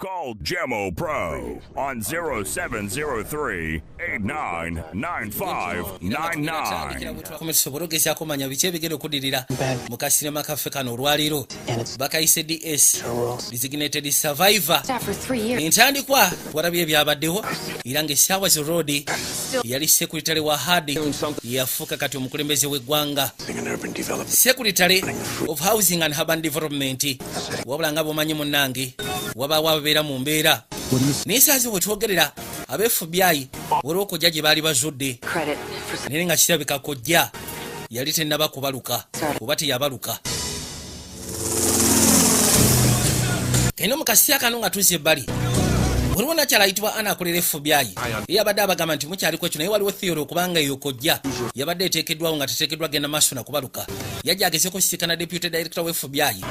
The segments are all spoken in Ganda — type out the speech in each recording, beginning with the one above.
Call Gemo Pro on 0703-899599. Soborogesha komanya biche bigero kudirira mukasinema kafe kano olwaliro bakayise DS designated survivor intandikwa warabye byabaddeho irange Showers Road yali secretary wa Hadi yafuka kati omukulembeze w'eggwanga secretary of housing and urban development wabula ngabo manyi munange wababeera mu mbeera nisaze wetwogerera abe FBI olwoko jaji bali bazudde nene nga kirabika kojja yali tennaba kubaluka oba teyabaluka keno mukasiya kano nga tuze bali waliwo nakyala ayitibwa Ana akolera FBI yabadde abagamba nti mukyaliko ekyo naye waliwo theory okubanga eyo kojja yabadde eteekeddwawo nga teteekeddwa genda maaso na kubaluka yajja agezeko kusisikana deputy director wa FBI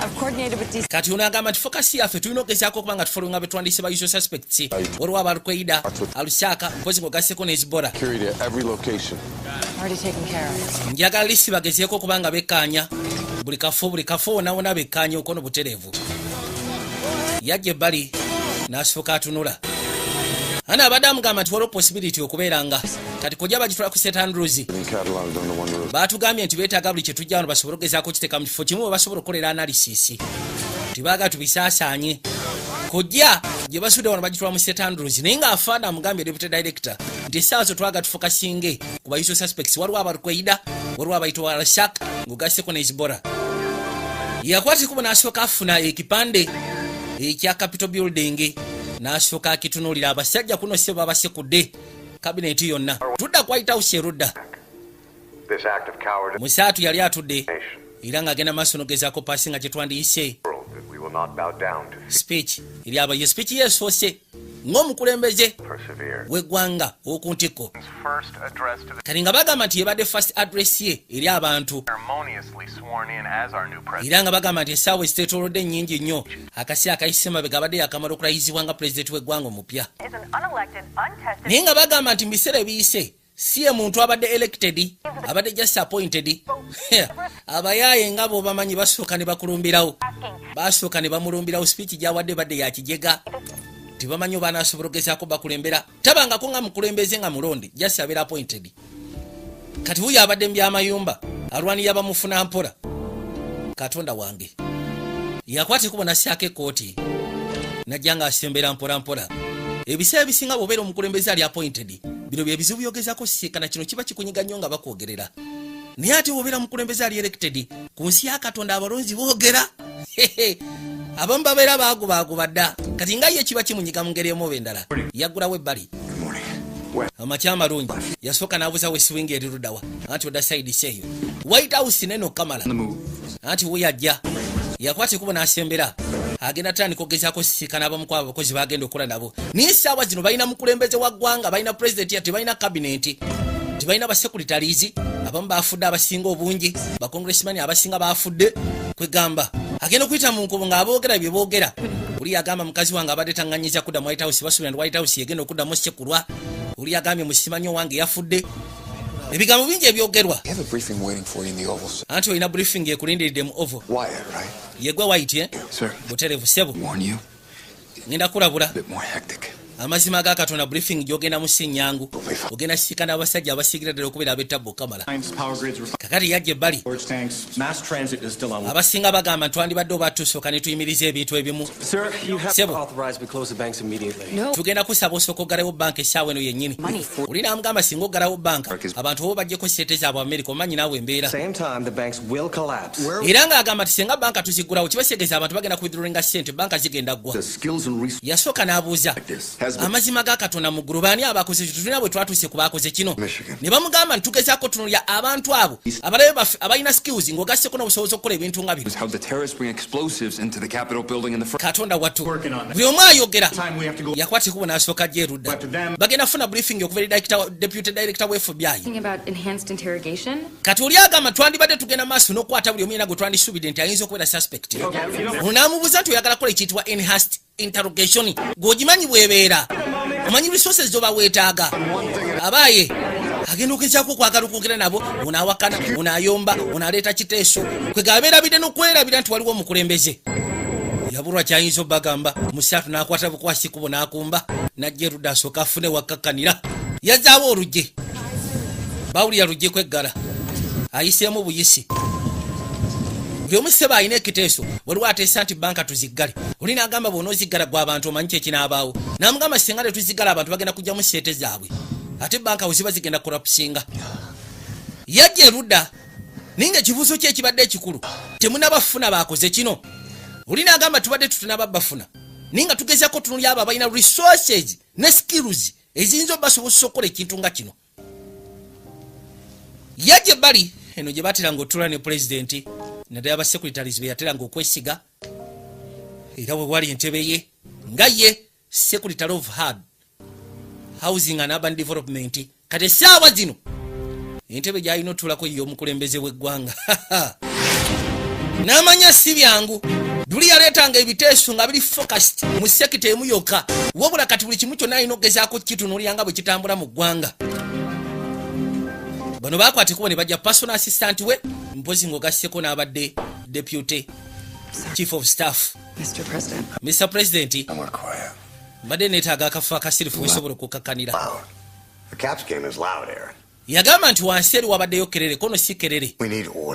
kati ono agamba nti focus yaffe tulina okugezaako okubanga tufolonga be twandise ba usual suspects waliwo abalukweida alusyaka mpozi ng'ogasseko n'ezibora njagala lisi bagezeeko okubanga bekkaanya buli kafo wonawona bekkaanya okono butereevu yajja ebbali n'asooka atunula Ana abadde amugamba nti waliwo possibility okubeeranga kati kojja bagitwala ku St Andrews baatugambye nti beetaaga buli kye tujja wano basobole okugezaako kiteeka mu kifo kimu we basobola okukolera analysis tibaaga tubisaasaanye kojja gye basudde wano bagitwala mu St Andrews naye ng'afaana amugambye deputy director nti essaawa zo twaga tufokasinge ku ba usual suspects waliwo abalukweida waliwo abayitibwa Alshak ng'ogasseko n'ezibora yakwatikubo n'asooka afuna ekipande ekya Capitol Building n'asooka akitunuulira abasajja kuno se babasekudde kabineti yonna tudda ku White House erudda musaatu yali atudde era ng'agenda maaso n'ogezaako paasi nga kyetwandiyise speech eri abaye speech yeesoose ng'omukulembeze w'eggwanga oku ntikko kati nga bagamba nti yebadde first address ye eri abantu era nga bagamba nti essaawa eziteetoolodde ennyingi nnyo akaseera akayise mabega abadde yakamala okulayizibwa nga pulezidenti w'eggwanga omupya naye nga bagamba nti mu biseera ebiyise si ye muntu abadde elected abadde just appointed abayaaye nga b'obamanyi basooka ne bakulumbirawo basooka ne bamulumbirawo speech gyawadde badde yakijega tibamanyi oba anaasobola okugezaako bakulembera tabangako nga mukulembeze nga mulonde just abeera appointed kati wuyo abadde mu byamayumba alwanira bamufuna mpola katonda wange yakwata ekubo nasyako ekkooti najja nga asembera mpola ebiseera ebisinga bw'obeera omukulembeze ali appointed bino bye bizibu byogezaako sisiikana kino kiba kikunyiga nnyo nga bakwogerera naye ate bw'obeera mukulembeze ali elected ku nsi ya Katonda abalonzi boogera abamu babeera baaguba dda kati nga ye kiba kimunyiga mu ngeri emu oba endala yaggulawo ebbali amakya amalungi yasooka n'abuuza wesiwingi eriruddawa anti odda sayidi seeyo White House neno kamala anti we yajja yakwata ekubo n'asembera agenda tandika okugezaako sisiikana abamu kwabo abakozi bagenda okukola nabo naye essaawa zino balina mukulembeze wa ggwanga balina pulezidenti tebalina kabineti tebalina basekuritaries abamu bafudde abasinga obungi bakongressmani abasinga bafudde kwegamba agenda okuyita mu nkubo ng'aboogera bye boogera uli yagamba mukazi wange abadde taŋŋanyiza kudda mu White House basuubira nti White House yegenda okuddamu sekulwa uli yagambye musimanyi owange yafudde ebigambo bingi ebyogerwa anti olina briefing ekulindiridde mu Oval yegwe White buterevu sebo ngenda kulabula amazima ga Katonda briefing gyogenda mu sinyangu ogenda sisikana abasajja abasiigira ddala okubeera ab'ettabbo kamala kakati yajja ebbali abasinga bagamba twandibadde oba tusooka ne tuyimiriza ebintu ebimu sebo tugenda kusaba osooka oggalawo banka essaawa eno yennyini olina amugamba singa oggalawo banka abantu bo bajjeko sente zaabwe Amerika omanyi naawe embeera era ng'agamba ti singa banka tuziggulawo kibaseegeza abantu bagenda kuidrulinga ssente banka zigenda ggwa yasooka n'abuuza amazima ga Katonda mu ggulu baani abakoze tulina bwe twatuuse ku bakoze kino ne bamugamba ntugezaako tunulya abantu abo abalabe baffe abalina skills ng'ogasseko n'obusobozi okukola ebintu nga bino Katonda wattu buli omu ayogera yakwata ekubo n'asooka ajja erudda bagenda funa briefing okuva eri deputy director wa FBI kati oli agamba twandibadde tugenda maaso n'okukwata buli omu yena gwe twandisuubidde nti ayinza okubeera suspect onaamubuuza nti oyagala kukola ekiyitibwa enhanced interrogation gwogimanyi bwebeera omanyi resources zoba weetaaga abaaye agenda okugezaako okwagala okwogera nabo onaawakana onaayomba onaleeta kiteeso kwega abeera bidde n'okwerabira nti waliwo omukulembeze yabulwa kyayinza obbagamba musatu n'akwata bukwasi kubo n'akumba najja erudda asooka afune wakakkanira yazaawo olugye bawulira lugye kweggala ayiseemu buyisi buli omu sseba alina ekiteeso waliwo ateesa nti banka tuziggale oli n'agamba bw'onooziggala gwe abantu omanyi kyekinaabaawo n'amugamba singa tetuziggala abantu bagenda kujjamu sente zaabwe ate banka weziba zigenda kurapusinga yajja erudda naye nga ekibuuzo kye ekibadde ekikulu temunabafuna baakoze kino oli n'agamba tubadde tutunaba bafuna naye nga tugezaako tunuli abo abalina resources ne skills eziyinza obasobozesa okukola ekintu nga kino yajja ebbali eno gye bateranga otula ne pulezidenti naddala abasecuritaries be yateranga okwesiga era bwe wali entebe ye nga ye secretary of hard housing and urban development kati essaawa zino entebe gy'alina otulako y'omukulembeze w'eggwanga n'amanya si byangu duli yaleetanga ebiteeso nga biri focused mu sekita emu yokka wabula kati buli kimu kyonna alina okugezaako kitunuulira nga bwe kitambula mu ggwanga bano baakwate kuba ne bajja personal assistant we mpozi ng'ogasseko n'abadde deputy chief of staff Mr. President mbadde neetaaga akafo akasirifu wesobola okukakkanira yagamba nti wansi eri wabaddeyo kerere kono si kerere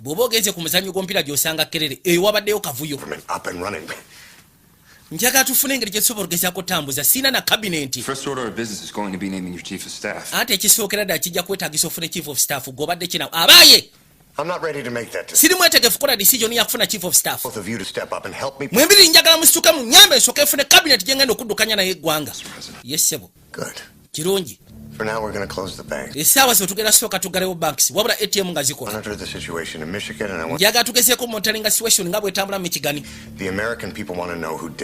bw'oba ogenze ku muzannyo gw'omupiira gy'osanga kerere eyo wabaddeyo kavuyo njagala tufune engeri gyetusobola okugezaako tambuza siina na kabinenti anti ekisookera ddala kijja kwetaagisa ofune chief of staff gw'obadde kinawo abaaye siri mwetegefu kukola decision ya kufuna chief of staff mwembiri njagala musituke mu nyambe nsooka efune kabineti gye ngenda okuddukanya naye eggwanga yessebo kirungi essaawa zo tugenda sooka tuggalewo banks wabula ATM nga zikola njagala tugezeeko monitoringa situation nga bwetambula mu Michigan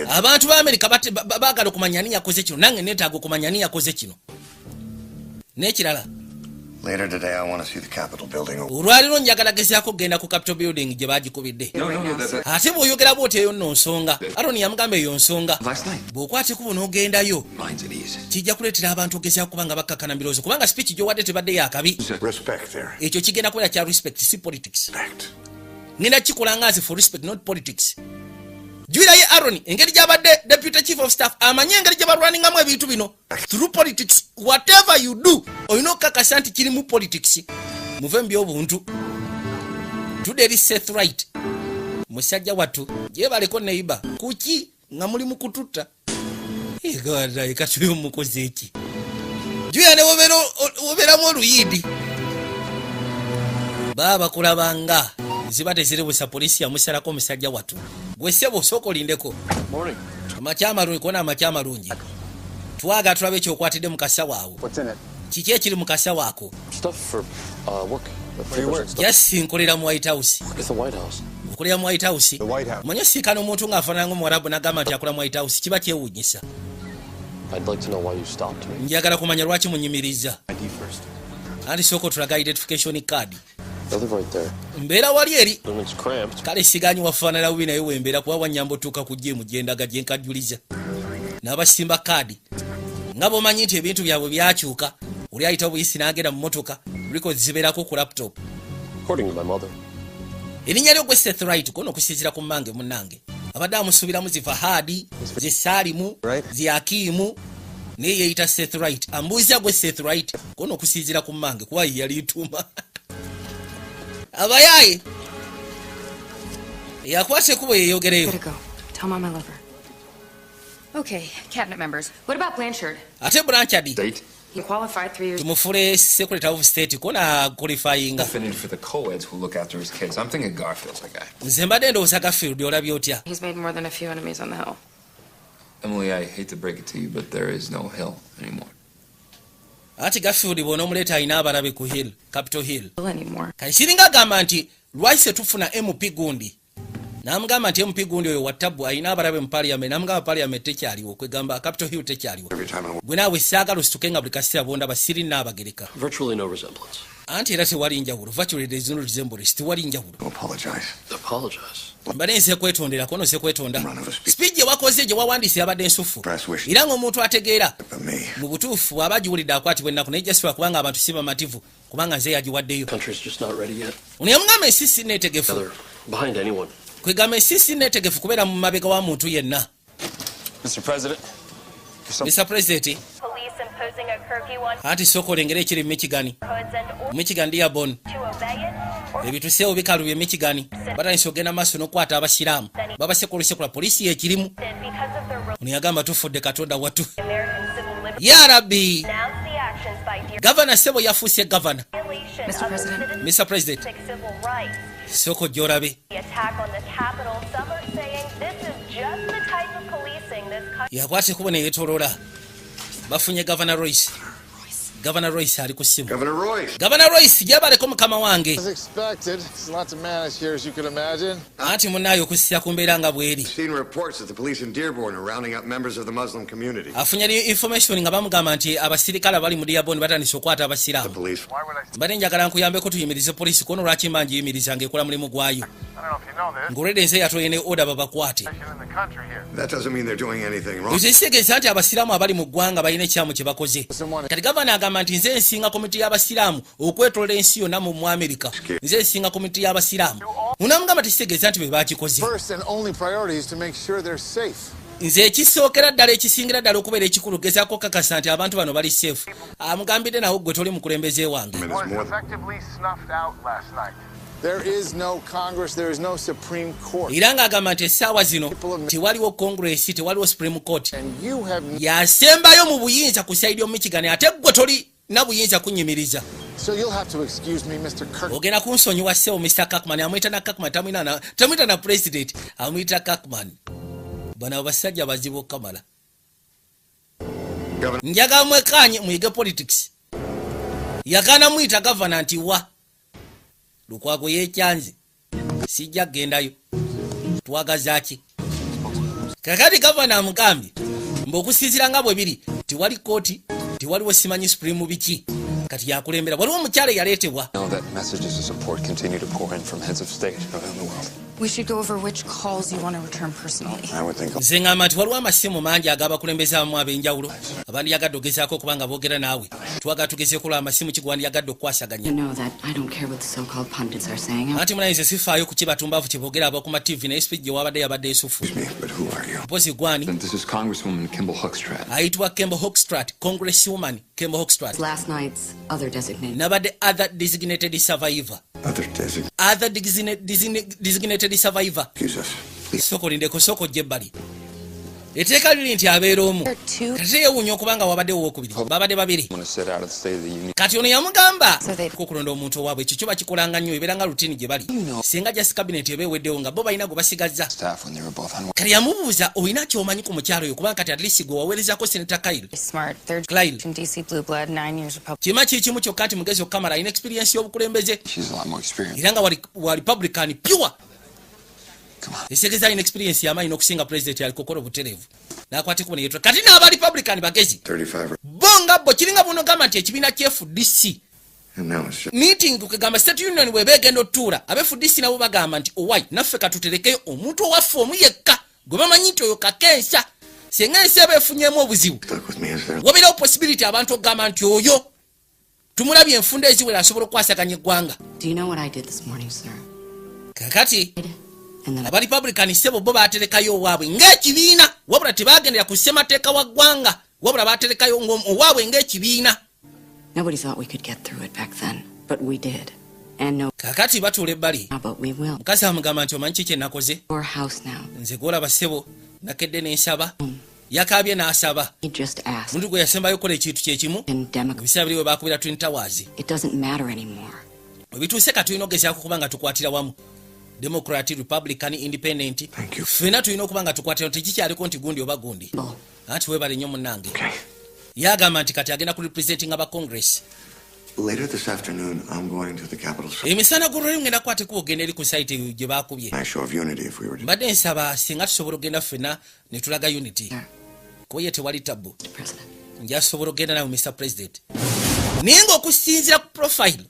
abantu ba America baagala okumanya ani yakoze kino nange neetaaga okumanya ani yakoze kino n'ekirala olwaliro njagala gezaako kugenda ku Capitol building gye baagikubidde ate bw'oyogera bw'oti eyo nno nsonga Aroni yamugamba eyo nsonga bw'okwatekubo n'ogendayo kijja kuleetera abantu ogezaako kubanga bakkakkana mbirowoozo kubanga speech gy'owadde tebadde yakabi ekyo kigenda kubeera kya respect si politics ngenda kikolanga nze for respect not politics jwira ye Aroni engeri gy'abadde deputy chief of staff amanye engeri gye balwaningamu ebintu bino through politics whatever you do olina okukakasa nti kiri mu politics muve mu by'obuntu tuderi Seth Right musajja wattu gyebaleko neiba kuki nga muli mu kututta egada ekatuyo mukoze eki jwira ne wobeeramu oluyidi baba kulabanga ziba teziribusa polisi yamusalako omusajja wattu gwe ssebo osooka olindeko amakyamalungi kona amakyamalungi twaga tulabe ekyokwatidde mu kasawo awo kiki ekiri mu kasawo ako jasinkolera mu White House okolera mu White House manye siikana omuntu ng'afaanana ng'omuwarabu n'agamba nti akola mu White House kiba kyewuunyisa njagala kumanya lwaki munyimiriza anti sooka otulaga identification card mbeera wali eri kale siganyi wafaanana bubi naye wembeera kuba wanyamba otuuka ku gye mugendaga gye nkajjuliza n'abasimba kaadi nga bw'omanyi nti ebintu byabwe byakyuka oli ayita obuyisi n'agenda mu motoka records zibeerako ku laptop erinnya lyo gwe Seth Right kono okusinziira ku mmange munnange abadde amusuubiramu zi Fahadi zi Salimu zi Akimu naye yeeyita Seth Right ambuuza gwe Seth Right kono okusinziira ku mmange kuba ye yali ntuma abayaye yakwata ekubo yeeyogereyo ate Blanchard tumufule secretary of state kona qualifyinga nze mbadde ndowooza Garfield olabye otya ati Garfield bw'ona omuleeta alina abalabe ku Hill, Capitol Hill. Kati kiringa agamba nti lwaki tufuna MP gundi n'amugamba nti MP gundi oyo wattabu alina abalabe mu parliament n'amugamba parliament tekyaliwo kwegamba Capitol Hill tekyaliwo gwe naawe saagala osituke nga buli kaseera bonda basiri n'abagereka anti era tewali njawulo virtually there is no resemblance tewali njawulo mbadde nse kwetondera kono se kwetonda speech gye wakoze gye wawandiise yabadde ensufu era ng'omuntu ategeera mu butuufu abagiwulidde akwatibwa ennaku naye jasibwa kubanga abantu si bamativu kubanga nze yagiwaddeyo ono yamugamba ensi si neetegefu kwegamba ensi netegefu kubeera mu mabega wa muntu yenna. Mr. President, ati soko olengera ekiri mu Michigan. Michigan Dearborn. Ebituseewo bikalubye Michigan. Batandise ogenda maaso n'okwata abasiraamu. Babasekula poliisi ekirimu. Ono yagamba tufudde Katonda wattu. Ya Rabbi. Governor Sebo yafuuse governor. Mr. President. Soko jorabe. Yakwate kubona yetolola. Bafunye Governor Royce. Governor Royce ali ku simu. Governor Royce yabaleko mukama wange. As expected, it's lots of madness here, as you can imagine. Ati munayo kusisia kumbeera nga bweri. Seen reports that the police in Dearborn are rounding up members of the Muslim community. Afunye information nga bamugamba nti abasirikale bali mu Dearborn batandise okwata abasiraamu. Bali njagala nkuyambeko tuyimirize poliisi kono lwaki mbanji yimiriza ng'ekola mulimu gwayo. Ng'olwedde ensi yatoyene order babakwate. That doesn't mean they're doing anything wrong. Ekitegeeza nti abasiraamu abali mu ggwanga balina ekyamu kye bakoze. Kati gavana agamba nti nze nsinga komiti y'abasiraamu okwetolola ensi yonna mu Amerika. Nze nsinga komiti y'abasiraamu. Unamugamba tekitegeeza nti be baakikoze. First and only priority is to make sure they're safe. Nze ekisookera ddala ekisingira ddala okubeera ekikulu gezaako kakasa nti abantu bano bali safe. Amugambidde nawe gwe toli mukulembeze wange. There is no Congress, there is no Supreme Court. Era ng'agamba nti essaawa zino tewaliwo Congress, tewaliwo Supreme Court. And you have yasembayo mu buyinza ku saidi y'omu Michigan ate gwe toli na buyinza kunyimiriza. So you'll have to excuse me, Mr. Kirk. Ogenda kunsonyiwa ssebo Mr. Kirkman. Amuyita na Kirkman, tamuyita na President, amuyita Kirkman. Bano abasajja bazibu Kamala. Njaga mwekanye mwige politics. Yagana muyita governor nti wa Lukwago yekyanze sijja gendayo twagazaaki. Kakati governor amugambye mbokusinzira nga bwe biri tiwali kooti tiwaliwo simanyi supreme biki kati yakulembera waliwo omukyala yaleetebwa. We should go over which calls you want to return personally. Nze ngamba nti waliwo amasimu mangi ag'abakulembeze abamu ab'enjawulo abandi yagadde ogezaako okuba nga boogera naawe twaga tugezeeko lwa amasimu kigwandi yagadde okwasaganya. Anti munayinza sifaayo ku kibatumbavu kye boogera abakuma TV naye speech gye wabadde yabadde esufu. Mpozi gwani? Ayitibwa Kembo Hoekstraat, Congresswoman Kembo Hoekstraat. Nabadde other designated survivor. Other designated survivor. Soko lindeko soko jebbali. Eteeka liri nti abeera omu. Kati yeewuunya okubanga wabadde owookubiri. Babadde babiri. Kati ono yamugamba kukulonda omuntu owaabwe ekyo kyo bakikolanga nnyo ebeera nga rutini gye bali. Singa just cabinet eba eweddewo nga bo balina gwe basigazza. Kati yamubuuza olina ky'omanyi ku mukyalo oyo kubanga kati at least gwe waweerezako Senator Kyle. Kima kikimu kyokka nti mugezi Kamala alina experience y'obukulembeze. Era nga wa Republican pure. Esigeza alina experience y'amaanyi n'okusinga president aliko kola obutereevu. N'akwate kubona yetwa. Kati n'aba Republican bagezi. Bonga bo kiringa buno gamba nti ekibiina ky'FDC. Meeting kugamba State Union bwe beegenda otuula ab'FDC nabo bagamba nti owai naffe katuterekeyo omuntu owaffe omu yekka gwe bamanyi nti oyo kakensa singa ensi eba efunyemu obuzibu. Wabeerawo possibility abantu okugamba nti oyo tumulabye enfunda eziwera asobola okwasaganya eggwanga. Kakati aba Republican sebo bo baaterekayo owaabwe ng'ekibiina wabula tebaagendera ku ssemateeka wa ggwanga wabula baaterekayo owaabwe ng'ekibiina. Kakati batuula ebbali. Mukazi amugamba nti omanyi kiki nakoze? Nze gwolaba ssebo nakedde n'ensaba. Yakaabye n'asaba. Omuntu gwe yasembayo okukola ekintu kye kimu ebiseera biri we baakubira Twin Towers. Ebituuse kati tulina ogezaako kuba nga tukwatira wamu. Democrat, Republican, Independent. Fena tulina okuba nga tukwatira tekikyaliko nti gundi oba gundi. Anti weebale nnyo munnange. Yagamba nti kati agenda ku representing aba Congress. Later this afternoon, I'm going to the Capitol. Emisana gulweri ngenda kwate kuogenda eri ku site gye baakubye. Mbadde nsaba singa tusobola ogenda ffena ne tulaga unity. Kuba tewali tabu. Njasobola ogenda nawe Mr. President. Naye ng'okusinziira ku profile.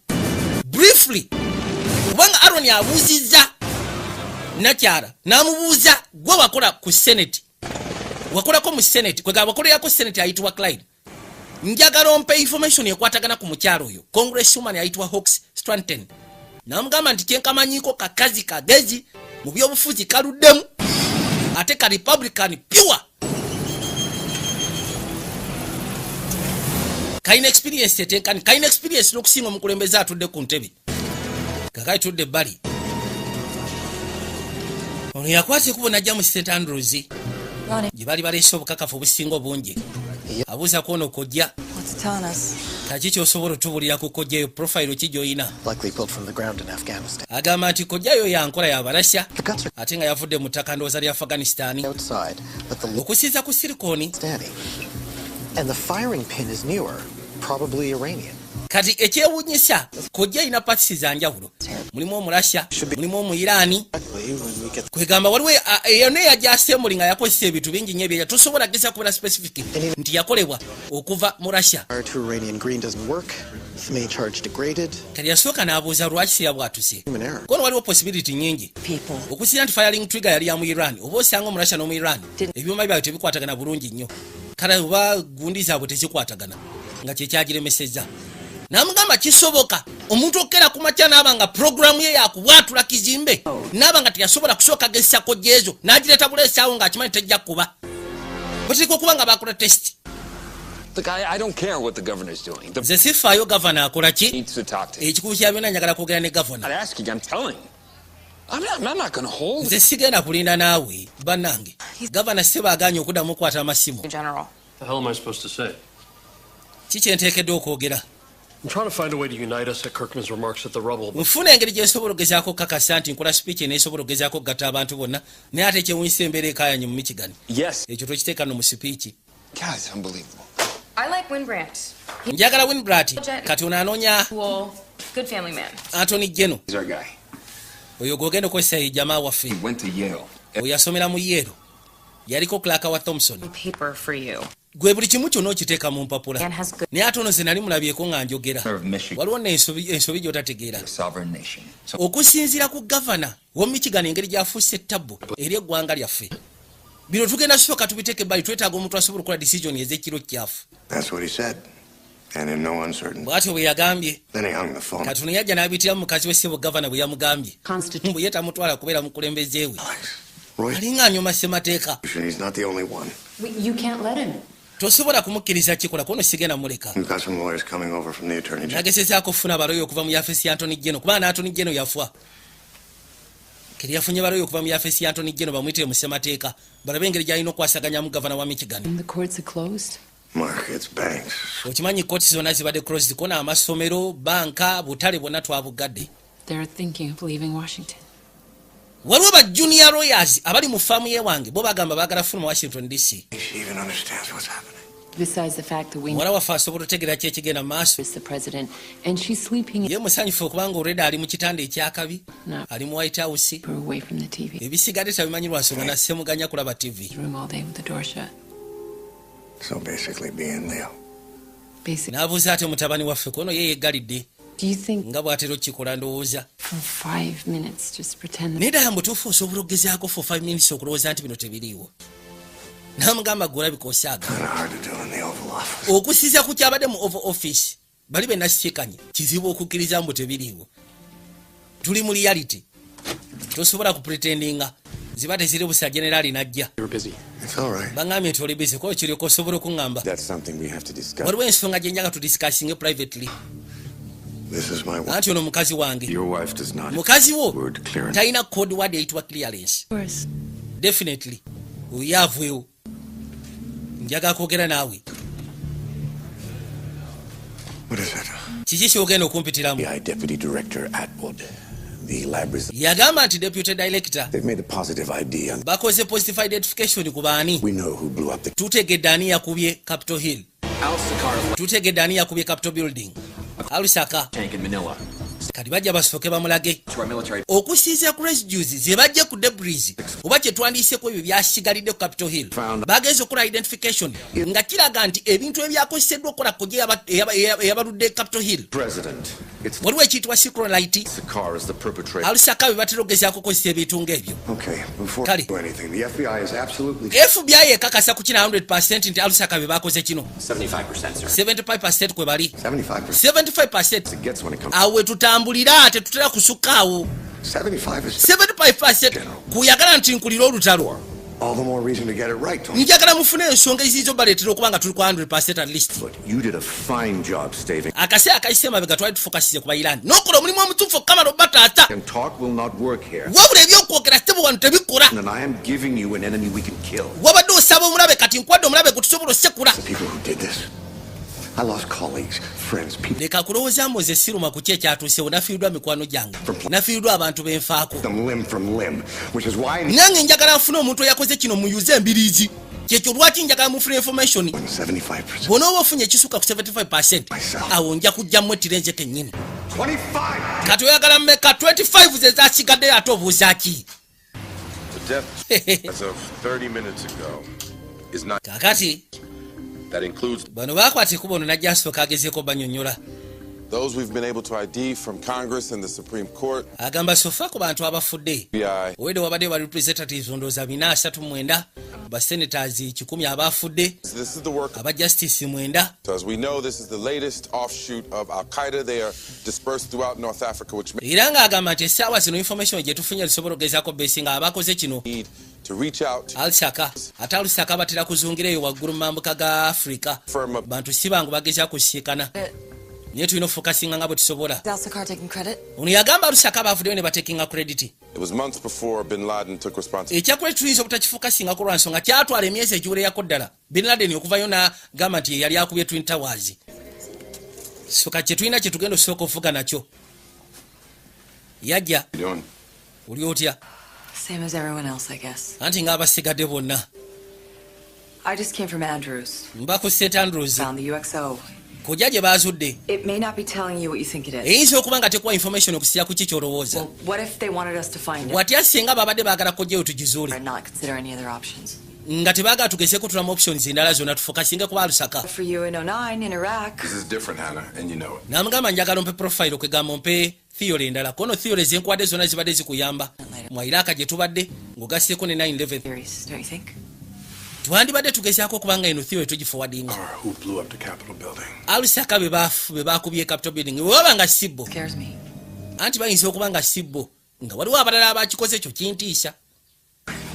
Briefly. Kubanga Aaron abuuzizza Nakyala n'amubuuza gwe wakola ku Senate. Wakolako mu Senate kwegaba wakolerako Senate ayitibwa Clyde. Njagala ompe information ekwatagana ku mukyalo oyo. Congresswoman ayitibwa Hawks Stanton. Namugamba nti kyenkamanyiko kakazi kagezi mu byobufuzi kaluddemu ate ka Republican pure kalina experience etenkani kalina experience n'okusinga omukulembeze atudde ku ntebe kakali tudde ebbali ono yakwata ekubo najja mu St Andrews gye bali baleese obukakafu obusinga obungi abuuza kwono kojja kaki kyosobola otubulira ku kojjayo profile ki gy'olina agamba nti kojjayo yankola yabalasya ate nga yavudde mu ttaka ndowooza lya Afghanistan okusinza ku silikoni kati ekyewuunyisa kojja alina patisi za njawulo mulimu omulasya mulimu omuyiraani kwegamba waliwo yonna eyajja assembly nga yakozesa ebintu bingi nnyo ebyeya tosobola geza kubeera specific nti yakolebwa okuva mu Russia kati yasooka n'abuuza lwaki siyabwatuse kono waliwo possibility nyingi okusinga nti firing trigger yali ya mu Iran oba osanga omu Russia n'omu Iran ebyuma byabwe tebikwatagana bulungi nnyo kale oba gundi zaabwe tezikwatagana nga kyekyagiremesezza namugamba kisoboka omuntu okera ku makya naaba nga programu ye yakubwatula kizimbe naaba nga teyasobola kusooka gezesa kojja ezo n'agireeta buleesaawo ng'akimanyi tejja kuba bateeka okuba nga bakola test nze sifaayo gavana akola ki ekikubu kya byonna njagala kwogera ne gavana nze sigenda kulinda naawe bannange gavana sibaaganye okuddamu okukwata amasimu kikyenteekeddwa okwogera nfuna engeri gyensobola ogezaako okukakasa nti nkola speech nesobola ogezaako okugatta abantu bonna naye ate kyewunyisa embeera ekayanye mu Michigan ekyo tokiteeka no mu speech njagala Winbrat kati ono anoonya Anthony General oyo gwogenda okozesa ye jamaa waffe oyo yasomera mu Yale yaliko Clark wa Thompson gwe buli kimu kyonna okiteeka mu mpapula naye ate ono ze nali mulabyeko nga njogera waliwo ensobi gy'otategeera okusinziira ku gavana wa Michigan engeri gy'afuuse ettabbo eri eggwanga lyaffe bino tugenda sooka tubiteeke ebbali twetaaga omuntu asobola okukola decision ez'ekiro kyafu bw'atyo bwe yagambye kati ono yajja n'abiyitira mu mukazi we ssebo gavana bwe yamugambye mbu ye tamutwala kubeera mukulembeze we alinga anyuma ssemateeka tosobola kumukkiriza kikola kono sigenda muleka nagezezaako okufuna abaloyo okuva mu yafesi ya Anthony General kubanga Anthony General yafwa keri yafunye baloyo okuva mu yafesi ya Anthony General bamuyitire mu ssemateeka balabe engeri gy'alina okwasaganyamu gavana wa Michigan okimanyi kooti zonna zibadde closed kona amasomero banka butale bwonna twabugadde waliwo ba junior lawyers abali mu faamu yewange bo bagamba baagala fuluma Washington DC wala waffe asobola otegeera ki ekigenda mu maaso ye musanyufu okubanga olredi ali mu kitanda ekyakabi ali mu White House ebisigadde tabimanyi lwasonga nassemuganya kulaba TV n'abuuza ate mutabani waffe kono ye yeggalidde nga bw'atera okukikola ndowooza naye ddala mutuufu osobola okugezaako for 5 minutes okulowooza nti bino tebiriiwo n'amugamba gwe olabika osaaga okusiza ku kyabadde mu Oval Office bali be nasisikanye kizibu okukkiriza mbu tebiriiwo tuli mu reality tosobola kupretendinga ziba teziri busa generali najja bangambye nti oli busy ko kiriko osobola okuŋŋamba waliwo ensonga gye njaga tudiscussinge privately anti ono mukazi wange mukazi wo talina code word eyitibwa clearance definitely oyo avwewo njaga kwogera naawe kiki kyogenda okumpitiramu yagamba nti deputy director bakoze positive identification ku baani tutegedde ani yakubye Capitol Hill tutegedde ani yakubye Capitol Building Alusaka kati bajja basooke bamulage okusinziira ku residues ze bajja ku debris oba kye twandiiseko ebyo byasigalidde ku Capitol Hill bagenza okukola identification nga kiraga nti ebintu ebyakozeseddwa okukola kojja eyabaludde Capitol Hill waliwo ekiyitibwa Secronite Alusaka bwe batera okugezaako okukozesa ebintu ng'ebyo kale FBI ekakasa ku kina 100% nti Alusaka be bakoze kino 75% kwe bali 75% awe tutambulira tetutera kusukaawo 70% 75% kuyagala nti nkulira olutalo. All the more reason to get it right, Tom. Njagala mufune ensonga ezizo baleetera okuba nga tuli ku 100% at least. Look, you did a fine job staving. Akaseera akayise emabega twali tufokasize ku bayirani n'okola omulimu omutuufu okamala obataata. And talk will not work here. Wabula ebyokwogera ssebo wano tebikola. And I am giving you an enemy we can kill. Wabadde osaba omulabe kati nkwadde omulabe gwe tusobola ossekula. The people who did this. I lost colleagues, friends, people. Leka kulowooza Moze siruma ku ki ekyatuusewo nafiirdwa mikwano gyange. Nafiirdwa abantu benfaako. Them limb from limb, which is why nange njagala nfune omuntu eyakoze kino muyuze embiriizi. Kyekyo lwaki njagala mufune information. 75%. Bw'onooba ofunye ekisuka ku 75% awo nja kujjamu ettirenze kennyini. 25. Kati oyagala mmeka 25 ze zakigaddeyo ate obuuza ki? The death as of 30 minutes ago is not. Kakati That includes bano baakwata ekkubo ono najja asooka agezeeko banyonnyola. those we've been able to ID from Congress and the Supreme Court. Agamba sofa ku bantu abafudde. FBI. Owedde wabadde ba representatives ndowooza 439, ba senators 100 abafudde, This is the work. aba justice 9. As we know, this is the latest offshoot of Al Qaeda. They are dispersed throughout North Africa, which may Era ng'agamba nti essaawa zino information gye tufunye lisobola okugezaako besi nga abakoze kino need to reach out to Al-Saka. Ate Al-Saka batera kuzungireyo waggulu mu mambuka ga Afrika. firm up. Bantu si bangu bagezaako kusiikana. Naye tulina ofokasinga nga bwe tusobola. Is Al-Sakar taking credit? Ono yagamba Al-Saka bavuddeyo ne batekinga credit. It was months before bin Laden took responsibility. Ekyakulwa tuyinza obutakifokasinga lwa nsonga kyatwala emyezi egiwererako ddala. Bin Laden okuvayo n'agamba nti yali akubye Twin Towers. So kati kye tulina kye tugenda osooka ovuga nakyo. Yajja. How you doing? Oli otya? Same as everyone else, I guess. Anti ng'abasigadde bonna. I just came from Andrews. Mba ku St. Andrews. Found the UXO. Kojja gye baazudde. It may not be telling you what you think it is. Eyinza okuba nga tekuwa information okusiya ku ki ky'olowooza. Well, what if they wanted us to find it Watya singa babadde baagala kojjayo tugizuule. and not consider any other options? Nga tebaagala tugezeeko tulamu options endala zonna tufokasinge ku Al-Saka. For you in 09 in Iraq. This is different, Hannah, and you know it. Namugamba njagala ompe profile kwegamba ompe theory endala. Kono theory zenkwadde zonna zibadde zikuyamba. Mu Iraq gye tubadde ng'ogasseeko ne 9/11. Theories, don't you think? Twandibadde tugezaako okubanga eno theory tugiforwardinga. Or who blew up the Capitol building? Al-Saka be baakubye Capitol building weba nga sibbo. Scares me. Anti bayinza okuba nga sibbo nga waliwo abalala abakikoze ekyo kintiisa.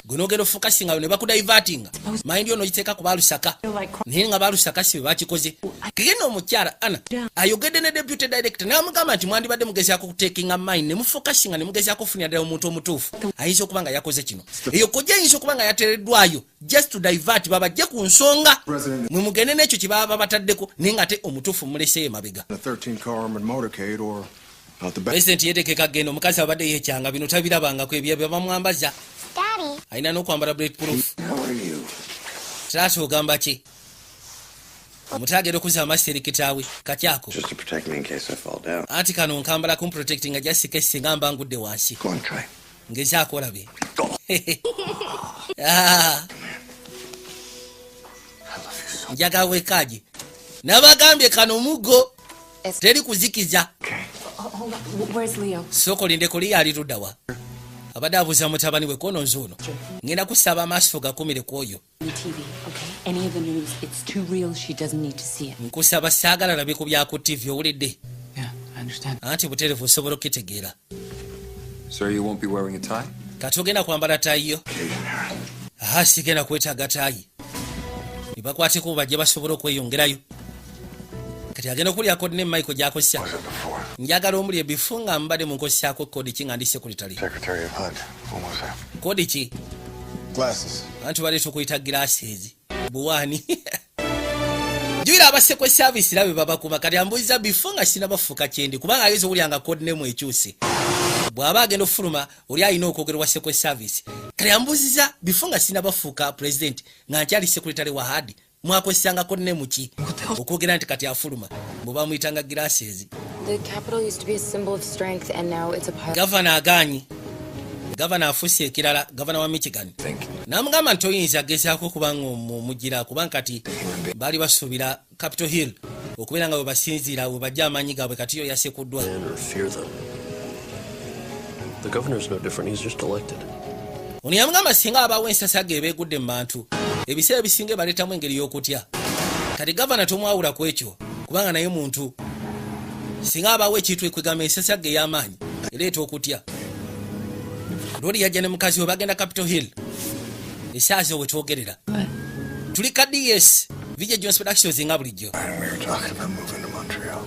Gunogero fokasinga ne bakudivertinga. Mind yo nogiteeka ku Al-Saka. Naye nga Al-Saka si be bakikoze. Kegenda omukyala Ana ayogedde ne deputy director n'amugamba nti mwandibadde mugezaako kutekinga mind ne mufokasinga ne mugezaako okufunira ddala omuntu omutuufu. Ayinza okuba nga yakoze kino. Eyo kojja ayinza okuba nga yateereddwayo just to divert babajje ku nsonga. Mwe mugende n'ekyo kye baba bataddeko naye nga ate omutuufu muleseeyo emabega. A 13-car armored motorcade or out the back. President yeeteekeka genda omukazi abadde yeekyanga bino tabirabangako ebyo bye bamwambaza. Daddy. Alina n'okwambala bulletproof. How are you? Taata ogamba ki? Omutagera okuzaama serikitaawe katyako. Just to protect me in case I fall down. Anti kano nkambala kumprotecti nga jasika singa mba ngudde wansi. Go on, try. Ngezaako olabe. Njaga wekaaji. Nabagambye kano muggo. Teri kuzikiza. Hold on. Where's Leo? Soko lindeko liya aliruddawa. Abadde abuuza mutabani we kono nzuuno. Ngenda kusaba amaaso gakumire ku oyo. TV, okay? Any of the news, it's too real. She doesn't need to see it. Nkusaba saagala labe ku bya ku TV owulidde. Yeah, I understand. Anti buterevu osobola okukitegeera. Sir, you won't be wearing a tie? Kati ogenda kwambala taayi yo? Sigenda kwetaaga taayi. Nibakwateko bajje basobola okweyongerayo. Kati agenda okulyako ne Michael gy'akozesa. Njagala omuli ebifu nga mbadde mu nkozesaako kodi ki nga ndi sekuritale. Secretary of HUD. When was that? Kodi ki? Glasses. Anti baleeta okuyita glasses. Buwaani. Jwira abasekwe service labe babakuma kati ambuuliza bifu nga sinabafuuka kyendi kubanga ayinza okulyanga kodi nemu ekyuse. Bw'aba agenda ofuluma oli alina okwogerwa sekwe service. Kati ambuuziza bifu nga sinabafuuka president nga nkyali sekuritale wa HUD. Mwakozesanga kodi nemu ki? Okwogera nti kati afuluma. Bwe bamuyitanga glasses. The capital used to be a symbol of strength, and now it's a pile. Governor agaanyi. Governor afuuse ekirala, Governor wa Michigan. Namugamba nti oyinza agezaako okubanga omugira kubanga kati baali basuubira Capitol Hill okubeera nga bwe basinziira bwe bajja amaanyi gaabwe kati yo yasekuddwa. The governor's no different, he's just elected. Ono yamugamba singa abaawo ensasa ge beegudde mu bantu ebiseera ebisinga baleetamu engeri y'okutya. Kati Governor tomwawula ku ekyo kubanga naye muntu. Singa abaawo ekintu ekwegamba ensasa ge ey'amaanyi ereeta okutya. Lori yajja ne mukazi we bagenda Capitol Hill. Esaazo we twogerera. Tuli ka DS. Vijja Jones Productions nga bulijjo. And we were talking about moving to Montreal.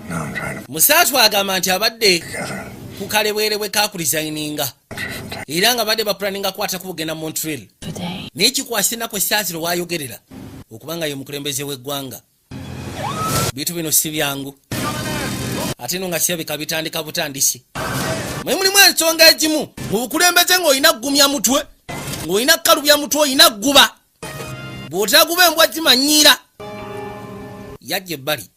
Now I'm trying to Musaatu agamba nti abadde together. ku kalebwerebwe ka kulizayininga. Era nga badde bapulaninga kwata kubugenda Montreal. N'ekikwasa ennaku Esaaziro waayogerera okubanga ye mukulembeze w'eggwanga. Bintu bino si byangu. Ate no nga kirabika bitandika butandisi. Mwe mulimu ensonga egimu mu bukulembeze ng'olina ggumya mutwe, ng'olina kkalubya mutwe, olina gguba. Bw'otaguba embwa zimanyira. Yajja ebbali.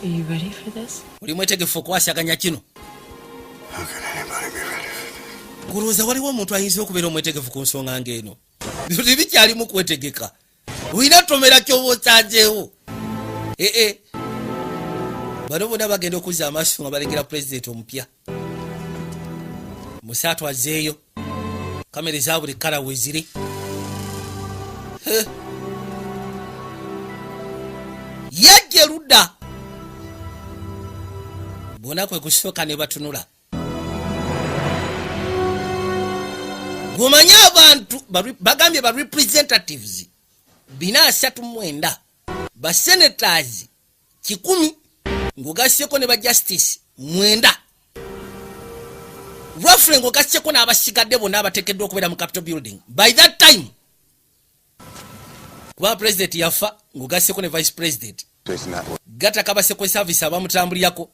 Are you ready for this? Oli mwetegefu okwasaganya kino. How can anybody be ready for this? Kulowooza waliwo omuntu ayinza okubeera omwetegefu ku nsonga ng'eno. Bino bikyalimu kwetegeka. Olina tomera ky'oba osanzeewo. Bano bonna bagenda okuzza amaaso nga balengera pulezidenti omupya. Musaatu azzeeyo. Kamera eza buli kkala we ziri. Yajja erudda. Bonna kwe kusooka ne batunula. Gomanya abantu bagambye ba representatives 439 ba senators 100 ngogasseko ne ba justice 9 roughly ngogasseko n'abasigadde bonna abateekeddwa okubeera mu Capitol building. By that time kuba president yafa ngogasseko ne vice president gata kabaseko service abamutambulirako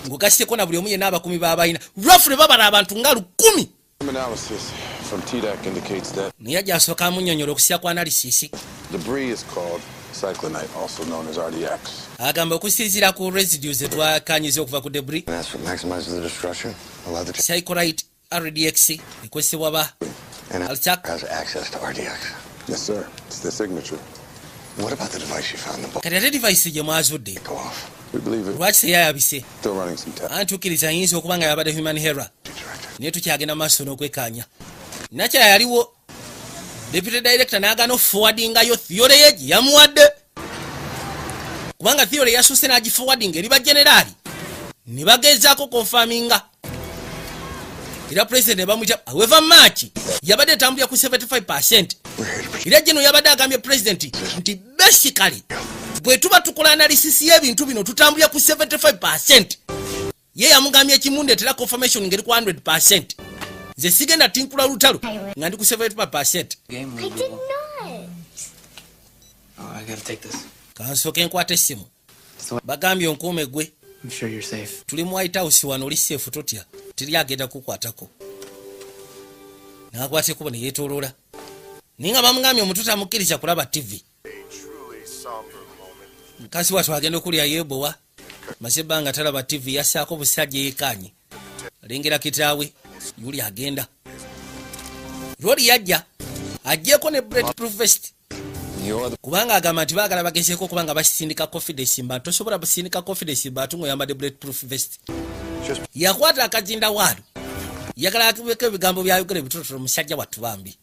ngogasseko na buli omu yenna abakumi b'abayina roughly babala abantu nga 1000. Analysis from TDAC indicates that Niyajja asooka amunnyonnyola okusya kwa analysis. debris is called cyclonite, also known as RDX. Agamba okusinziira ku residues etwakanyiza okuva ku debris. And that's what maximizes the destruction. Allow the Cyclonite RDX ekozesebwa ba and Alchak. has access to RDX. Yes, sir. It's the signature. What about the device you found in the book? Kati ate device gye mwazudde Go off. We believe it. lwaki teyayabise? Still running some tests. Antukkiriza ayinza okuba nga yabadde human error. Director. Naye tukyagenda maaso n'okwekaanya. Nakyala yaliwo deputy director n'agaana okuforwardingayo theory ye gye yamuwadde. Kubanga theory yasusse n'agiforwardinga eri bageneraali ne bagezaako konfaminga. Era president ne bamuyita however much yabadde etambulira ku 75%. Era gino yabadde agambye president nti basically bwe tuba tukola analysis y'ebintu bino tutambulira ku 75%. Ye yamugambye ekimu ndeetera confirmation ngeri ku 100%. Nze sigenda tinkula lutalo nga ndi ku 75%. I did not. Oh, I gotta take this. Kansooke nkwata essimu. Bagambye onkuume gwe. I'm sure you're safe. Tuli mu White House wano oli safe totya. Tiri agenda kukwatako. N'akwata ekkubo ne yeetooloola. Ninga bamugambye omuntu tamukkiriza kulaba TV. Mukazi wattu agenda okulya yeebowa. Maze ebbanga talaba TV yassaako busajja yeekaanye. Alengera kitaawe yuli agenda. Lori yajja ajjeeko ne bulletproof vest. Kubanga agamba nti baagala bagezeeko okubanga basindika confidence mba tosobola basindika confidence mba ng'oyambadde bulletproof vest. Yakwata akazinda waalo yagala akibeko ebigambo byayogera ebitotono musajja wattu bambi.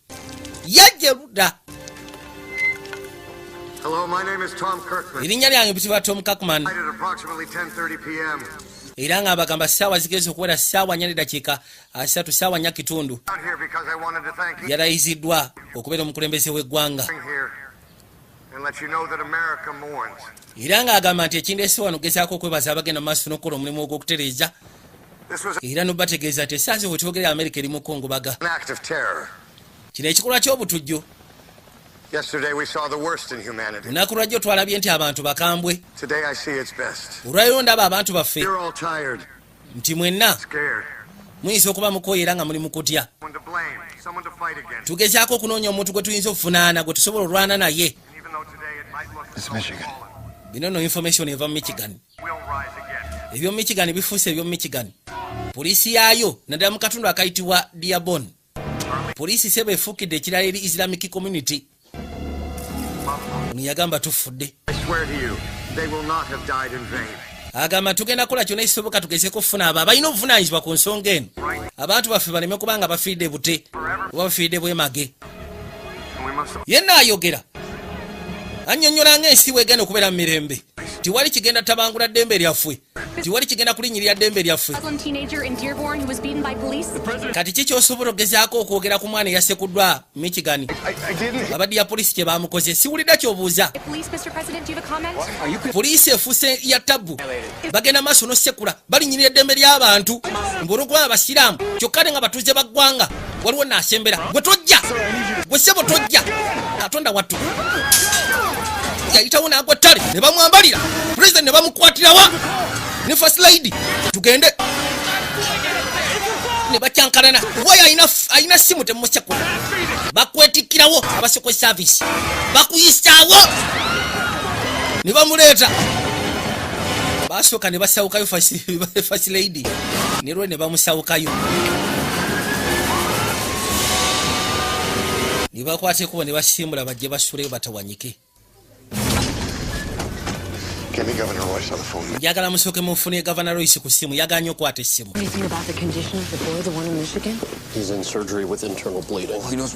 Yajja erudda. Hello, my name is Tom Kirkman. Erinnya lyange bitibwa Tom Kirkman. At approximately 10:30 p.m. Era nga abagamba ssaawa zigeze okuwera ssaawa 4 n'eddakiika 3 ssaawa 4 kitundu. Out here because I wanted to thank you Yalayiziddwa okubeera omukulembeze w'eggwanga. here and let you know that America mourns. Era ng'agamba nti ekindeese wano gezaako okwebaza abagenda mu maaso n'okukola omulimu ogw'okutereeza. This was Era n'obategeeza nti essaazi bwe twogerera Amerika eri mu kukungubaga. an act of terror. Kino ekikolwa ky'obutujju. Yesterday we saw the worst in humanity. Lunaku lwajjo twalabye nti abantu bakambwe. Today I see its best. Olwaliro ndaba abantu baffe You're all tired, nti mwenna scared. muyinza okuba mukooye era nga muli mu kutya. Someone to blame, someone to fight against. Tugezaako okunoonya omuntu gwe tuyinza okufunaana gwe tusobola olwana naye. And even though today it might look It's Michigan. Bino no information eva mu Michigan. we'll rise again. Ebyo Michigan bifuuse ebyo Michigan. Poliisi yaayo naddala mu katundu akayitibwa Dearborn. Poliisi sebe efuukidde ekirala eri Islamic community. Yagamba tufudde. I swear to you, they will not have died in vain. Agamba tugenda kukola kyonna ekisoboka tugezeeko okufuna abo abalina obuvunaanyizibwa ku nsonga eno. Abantu baffe baleme kubanga bafiiridde bute oba bafiiridde bwemage. And we must Yenna ayogera annyonnyola ng'ensi bw'egenda okubeera mu mirembe tiwali kigenda tabangula ddembe lyaffe tiwali kigenda kulinyirira ddembe lyaffe. Muslim teenager in Dearborn who was beaten by police. Kati kiki osobola okugezaako okwogera ku mwana eyasekuddwa Michigan? Abadde ya polisi kye baamukoze siwulidde ky'obuuza. Poliisi efuuse ya ttabu bagenda maaso n'ossekula balinyirira eddembe ly'abantu ng'olw'okuba abasiraamu kyokka ne nga batuuze ba ggwanga waliwo naasembera gwe tojja gwe ssebo tojja katonda wattu yayitawo n'agwa ettale ne bamwambalira pulezidenti ne bamukwatirawa ne first lady tugende ne bakyankalana waya ayina simu temusekula bakwetikkirawo abaseko service bakuyisaawo ne bamuleeta basooka ne basawukayo first lady ne lwe ne bamusawukayo ne bakwata ekubo ne basimbula bajje basuleyo batawanyike. Njagala musooke munfune Governor Royce ku ssimu yaganye okwata essimu.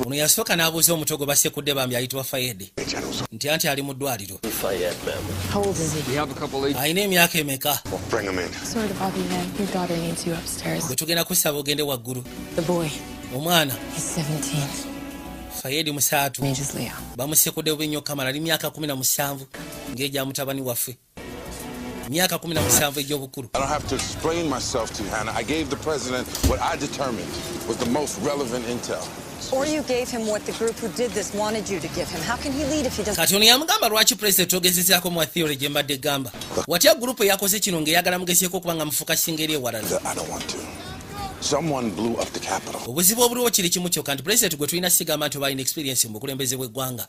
Ono yasooka n'abuuza omuto gwe basekudde bambi ayitibwa Fayed nti anti ali mu ddwaliro. Alina emyaka emeka? Bwe tugenda kusaba ogende waggulu. Omwana Fayed musaatu bamusekudde bubi nnyo Kamala ali myaka 17 ng'egya mutabani waffe. Myaka 17 egy'obukulu. I don't have to explain myself to you, Hannah. I gave the president what I determined was the most relevant intel. Or you gave him what the group who did this wanted you to give him. How can he lead if he doesn't? Kati ono yamugamba lwaki president ogezezaako mu theory gye mbadde gamba. Watya gurupu eyakoze kino ng'eyagala mugezeeko kubanga mufuka singeri ewalala. I don't want to. Someone blew up the Capitol. Obuzibu obuliwo kiri kimu kyokka nti president gwe tulina sigamba nti oba alina experience mu bukulembeze bw'eggwanga.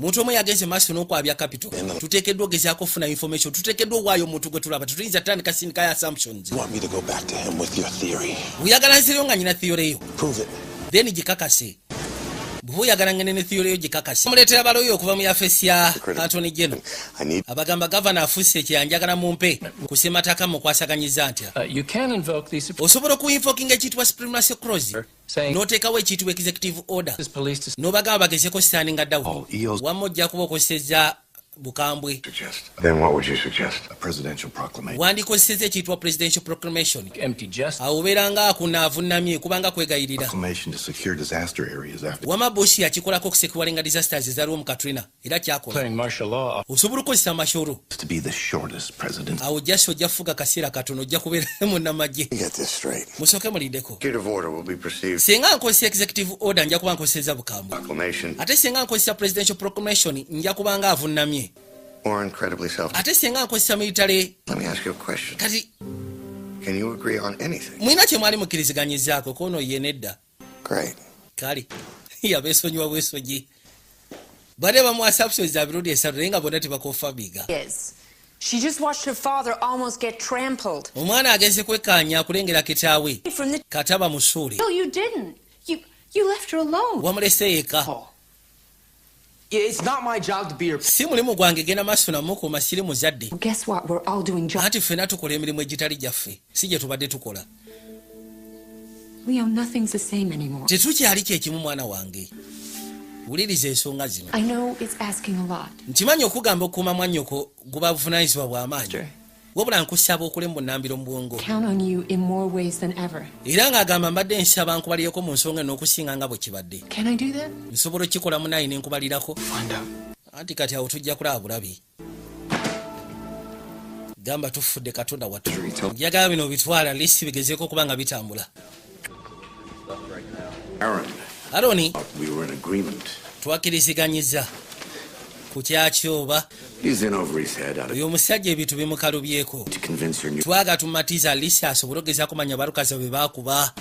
Muntu omu yagenze maaso n'okwabya Capitol. Tuteekeddwa ogezaako okufuna information. Tuteekeddwa owaayo omuntu gwe tulaba. Tetuyinza tandika sindika ya assumptions. Oyagala nzireyo nga nyina theory eyo. Then gikakase. Bw'oyagala ngene ne theory eyo gikakase. Muleetera baloyo okuva mu yafesi ya Anthony General. Abagamba governor afuuse ekyanjagala mumpe kusemataka mukwasaganyiza ntya. Osobola okuinvokinga ekiyitibwa supremacy clause n'oteekawo ekiyitibwa executive order n'obagamba bagezeko standing down wamma ojja kuba okosezza bukambwe. Then what would you suggest? A presidential proclamation. Wandikosezza ekiyitibwa presidential proclamation. Awo obeeranga akunaavunamye kubanga kwegayirira. Proclamation to secure disaster areas after. Wama Bush yakikolako okusekiwalinga disasters ezaliwo mu Katrina era kyakola. Osobola okukozesa amashoro. To be the shortest president. Awo jasi ojja kufuga kaseera katono ojja kubeera munnamagye. Musooke mulindeko. Singa nkozesa executive order nja kuba nkozesezza bukambwe. Ate singa nkozesa presidential proclamation nja kubanga avunnamye. Or incredibly self. Ate singa nkozesa military. Let me ask you a question. Kati can you agree on anything? Mwina kye mwali mukkiriziganyizaako kono ye nedda. Great. Kale yabeesonyiwa bwesogi. Bade bamuwa assumptions za birudi esatu naye nga bonna tebakofa biga. Yes. She just watched her father almost get trampled. Omwana agenze kwekkaanya kulengera kitaawe. Kataba musuuli. No, you didn't. You left her alone. Wamulese yeka. It's not my job to be your... Si mulimu gwange genda maaso namukuuma siri muzadde. Guess what? We're all doing jobs. Anti ffenna tukola emirimu egitali gyaffe si gye tubadde tukola. Leo, nothing's the same anymore. Tetukyali kyekimu mwana wange. Wuliriza ensonga zino. I know it's asking a lot. Nkimanyi okugamba okuuma mwannyoko guba buvunaanyizibwa bw'amaanyi. Wabula nkusaba okule mu bunnambiro mu bwongo. Count on you in more ways than ever. Era ng'agamba mbadde nsaba nkubalireko mu nsonga n'okusinga nga bwe kibadde. Can I do that? Nsobola okikola munayi ne nkubalirako. Anti kati awo tujja kulaba bulabi. Gamba tufudde Katonda wattu. Njagala bino bitwala lisi bigezeeko kuba nga bitambula. Aroni, we were in agreement. Twakkiriziganyizza ku kyakyoba. He's in over his head. Uyo musajja ebintu bimukalubyeko. Twaga tumatiza Lisa asobole okugezaako kumanya balukazi be baakuba.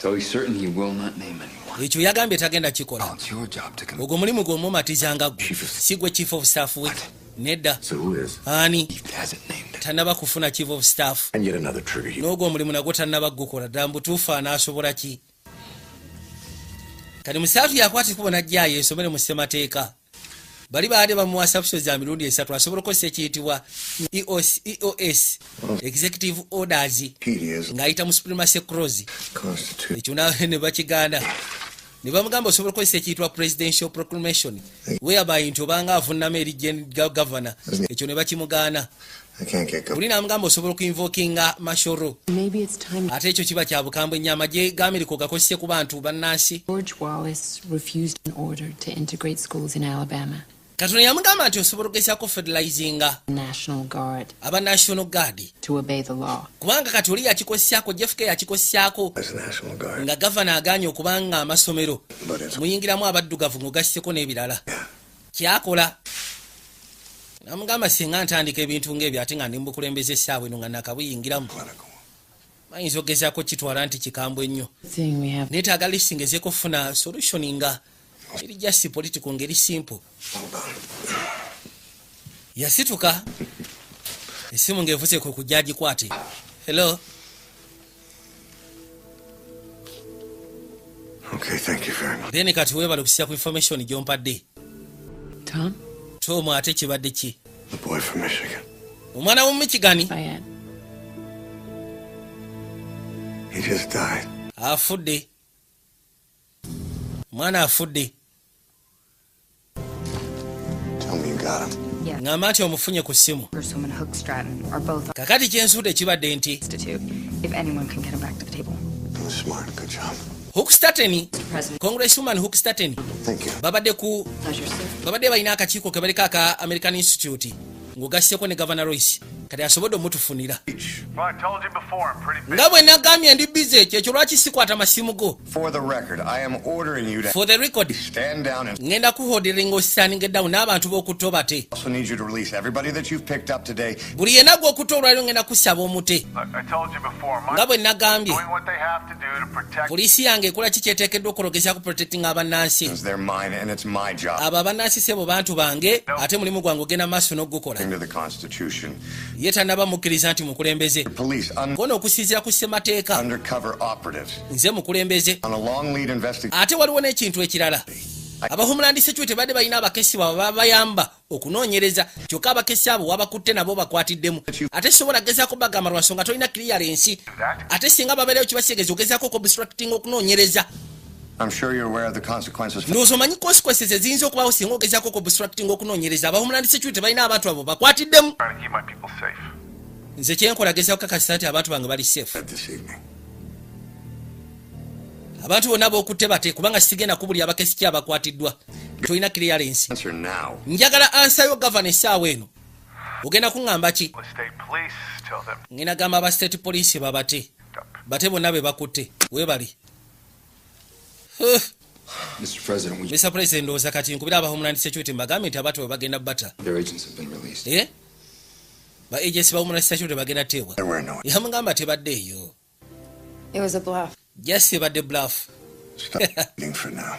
So he's certain he will not name anyone. Ekyo yagambye tagenda kikola. It's your job to come. Ogwo mulimu gw'omumatiza nga gwe. Si gwe chief of staff we. Nedda. So who is? Ani. He hasn't named it. Tannaba kufuna chief of staff. And yet another trigger. N'ogwo omulimu nagwo tannaba gukola. Ddala mbutuufu anaasobola ki? Kati musaatu yakwata ekkubo n'ajjaayo esomere mu ssemateeka. Bali baade bamuwa assumptions za mirundi esatu asobola okukozesa ekiyitibwa EOS executive orders ng'ayita mu supremacy clause. Ekyo nawe ne bakigaana ne bamugamba osobola okukozesa ekiyitibwa presidential proclamation whereby nti obanga avunnama eri governor ekyo ne bakimugaana buli namugamba osobola okuinvokinga mashoro ate ekyo kiba kya bukambwe nnyo amagye ga America gakozese ku bantu bannansi Katonda yamugamba nti osobola okugezaako federalizinga aba National Guard kubanga kati oli yakikosesaako JFK yakikosesaako nga gavana aganye okubanga amasomero muyingiramu abaddugavu ng'ogasseko n'ebirala kyakola namugamba singa ntandika ebintu ng'ebyo ate nga ndi mubukulembeze essaawa eno nga nakabuyingiramu mayinza okugezaako kitwala nti kikambwe nnyo neetaaga lisingezeeko okufuna solution nga eri just political ngeri simple yasituka esimu ng'evuse ku kujjaji kwate hello Okay, thank you very much. Then kati webale okusiya ku information gy'ompadde Tom ate kibadde ki The boy from Michigan. omwana wo Michigan He just died. afudde mwana afudde Tell me you got him. ngamba nti omufunye ku ssimu kakati kyensuude kibadde nti Smart, good job. Hookstaten Congresswoman Hookstaten Thank you. babadde balina akakiiko ke baliko aka American Institute ng'ogasseko ne Governor Royce kati asobodde omutufunira nga bwe nagambye ndi bize kyekyo lwaki sikwata masimu go For the record, I am ordering you to for the record stand down and ngenda kuhoderinga ositandinga eddawo n'abantu b'okutta bate also need you to release everybody that you've picked up today. buli yenna gw'okutta olwaliro ngenda kusaba omute nga bwe nagambye poliisi yange ekola ki kyeteekeddwa okulogeza ku protecting abannansi They're mine and it's my job. abo abannansi sebo bantu bange ate mulimu gwange ogenda maaso n'ogukola Into the Constitution. ye tannaba mukkiriza nti mukulembeze Police kona okusinziira ku ssemateeka undercover operatives nze mukulembeze on a long lead investigation. ate waliwo n'ekintu ekirala aba Homeland Security badde balina abakesi baabwe babayamba okunoonyereza kyokka abakesi abo wabakutte nabo bakwatiddemu ate sobola gezaako bagamba lwa nsonga tolina clearance ate singa babeereyo kibaseegeza ogezaako okuobstructing okunoonyereza I'm sure you're aware of the consequences. ndowooza omanyi consequences eziyinza okubaawo singa ogezaako okuobstructing okunoonyereza aba Homeland Security balina abantu abo bakwatiddemu nze kyenkola gezaako kakasisa nti abantu bange bali safe abantu bonna b'okutte bate kubanga sigenda kubulya abakesi ki abakwatiddwa tolina clearance njagala ansayo gavana essaawa eno ogenda kuŋŋamba ki ngenda gamba aba state police babate bate bonna be bakutte weebali Mr. President, Mr. President ndowooza kati nkubira aba Homeland Security mbagambye nti abantu bwe bagenda bata their agents have been released. ba agency ba Homeland Security bagenda teebwa yamugamba tebaddeeyo It was a bluff. just ebadde bluff For now.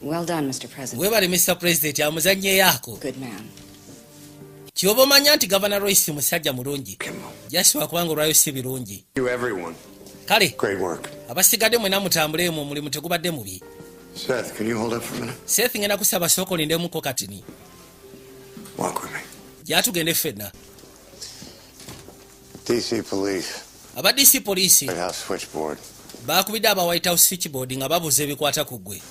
Well done, Mr. President. weebale Mr. President amuzannyeyo ako Good man. kyoba omanya nti Governor Royce musajja mulungi just wakubanga olwayo si birungi You everyone. kale Great work. abasigadde mwena mutambulemu omulimu tegubadde mubi Seth, can you hold up for a minute? Seth ngenda kusaba sooka olindemuko katini Walk with me. gyatugende ffenna DC Police. aba DC poliisi White House switchboard. baakubidde aba White House switchboard nga babuuza ebikwata ku ggwe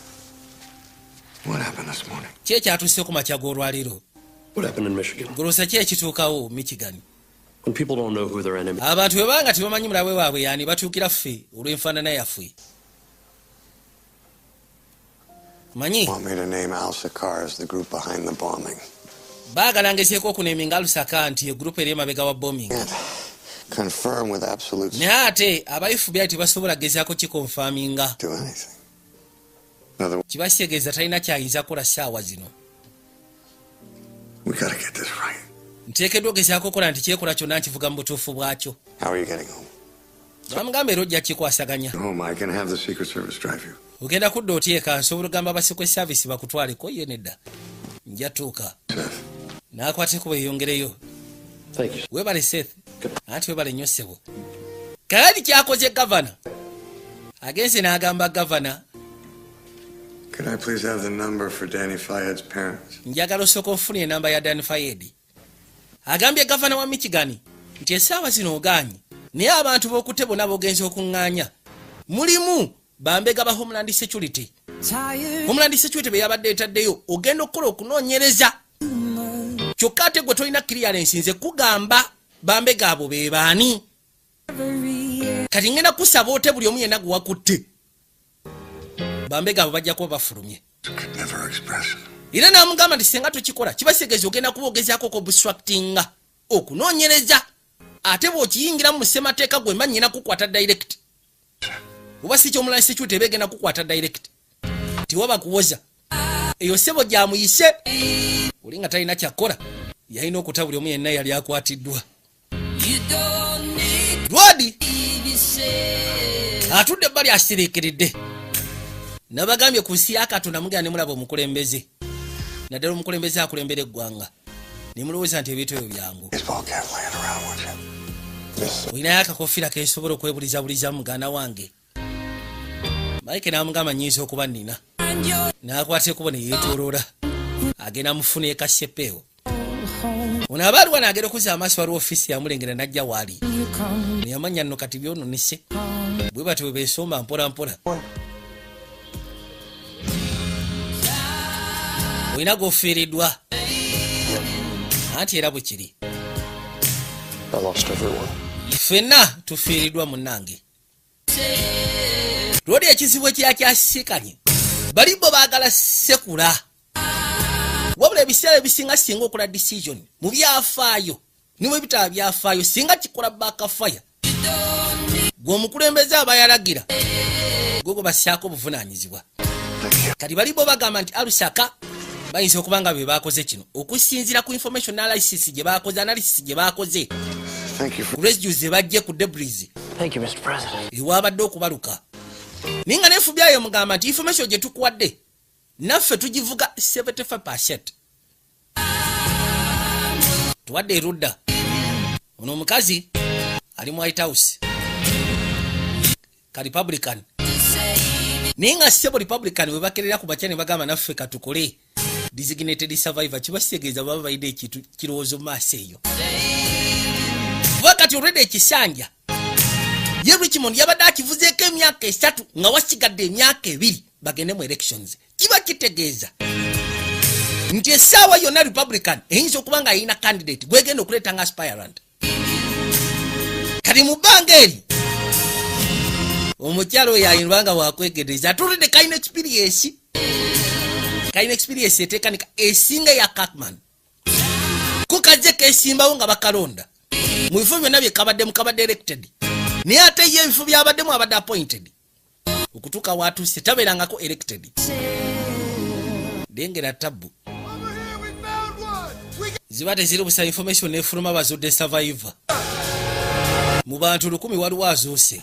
What happened this morning? ki ekyatuuse ku makya g'olwaliro What happened in Michigan? goloosa ki ekituukawo Michigan When people don't know who their enemy abantu bwe banga tebamanyi mulabe waabwe yaani batuukira ffe olw'enfaanana yaffe manyi Want me to name Al Sakar as the group behind the bombing? baagala ngezeeko okuneeminga Lusaka nti egurupu eri emabega wa bombing Confirm with absolute naye ate aba FBI tebasobola gezaako kikonfaaminga do anything. kibakitegeeza talina kyayinza kukola ssaawa zino We gotta get this right. nteekeddwa ogezaako okukola nti kyekola kyonna nkivuga mu butuufu bwakyo How are you getting home? bamugamba era ojja kikwasaganya Home, I can have the Secret Service drive you. ogenda kudda otyeka nsobola ogamba aba Secret Service bakutwaleko ye nedda njatuuka n'akwateko bweyongereyo weebale Seth anti weebale nnyo ssebo kakati kyakoze gavana agenze n'agamba gavana Could I please have the number for Danny Fayed's parents? njagala osooka ofuna enamba ya Dan Fayed agambye gavana wa Michigan nti essaawa zino ogaanye naye abantu b'okutte bonna b'ogenza okuŋŋaanya mulimu bambega ba Homeland Security Homeland Security be yabadde etaddeyo ogenda okukola okunoonyereza kyokka ate gwe tolina clearance nze kugamba bambega abo be baani kati ngenda kusaba ote buli omu yenna gwe wakutte bambega abo bajja kuba bafulumye era n'amugamba nti singa tukikola kibasegeeza ogenda kuba ogezaako obstructinga okunoonyereza ate bw'okiyingiramu mu ssemateeka gwe mba nnyina kukwata direct oba si ky'Homeland Security eba egenda kukwata direct tiwaba kuwoza eyo ssebo gyamuyise oli nga talina kyakkola yalina okuta buli omu yenna yali akwatiddwa Lwadi atudde ebbali asiriikiridde nabagambye ku nsi ya Katonda mugenda ne mulaba omukulembeze naddala omukulembeze akulembera eggwanga ne mulowooza nti ebintu ebyo byangu olinayo akakofiira kesobola okwebulizabuliza muganda wange Mike n'amugamba nnyinza okuba nnina n'akwata ekubo ne yeetooloola agenda mufuna ekassepeewo ono aba aliwo n'agenda okuza amaaso waliwo ofiisi yamulengera n'ajja waali neyamanya nno kati byononese bwe batyo bwe beesomba mpola mpola olina g'ofiiriddwa anti era bwe kiri ffenna tufiiriddwa munnange lwodi ekizibu ekira kyasisikanye bali bo baagala sekula wabula ebiseera ebisinga singa okola decision mu byafaayo niwe bitaba byafaayo singa kikola backfire gwe omukulembeze aba yalagira gwe bassaako obuvunaanyizibwa kati bali bo bagamba nti alusaka bayinza okuba nga be baakoze kino okusinziira ku information analysis gye baakoze residues ze bajje ku debris ewabadde okubaluka naye nga n'FBI mugamba nti information gye tukuwadde naffe tugivuga 75%. Tuwadde erudda ono omukazi ali mu White House ka Republican naye nga sebo Republican we bakerera ku bakyane bagamba naffe katukole designated survivor kibasitegeeza baba bayide ekintu kirowoozo maaso eyo wakati already ekisanja ye Richmond yabadde akivuzeeko emyaka 3 nga wasigadde emyaka 2 bagende mu elections kiba kitegeeza nti essaawa yonna Republican eyinza okuba nga yina candidate gwegenda okuleeta nga aspirant kati mu bbanga eri omukyalo oyo ayinbanga wakwegereza atulidde kalina experience eteekanika esinga ya Kakman kukajje kesimbawo nga bakalonda mu bifo byonna byekabadde mukabadde elected naye ate ye ebifo byabaddemu abadde appointed okutuuka watuuse tabeerangako elected dengera tabu ziba teziri busa information efuluma bazudde survivor mu bantu 10 waliwo azuuse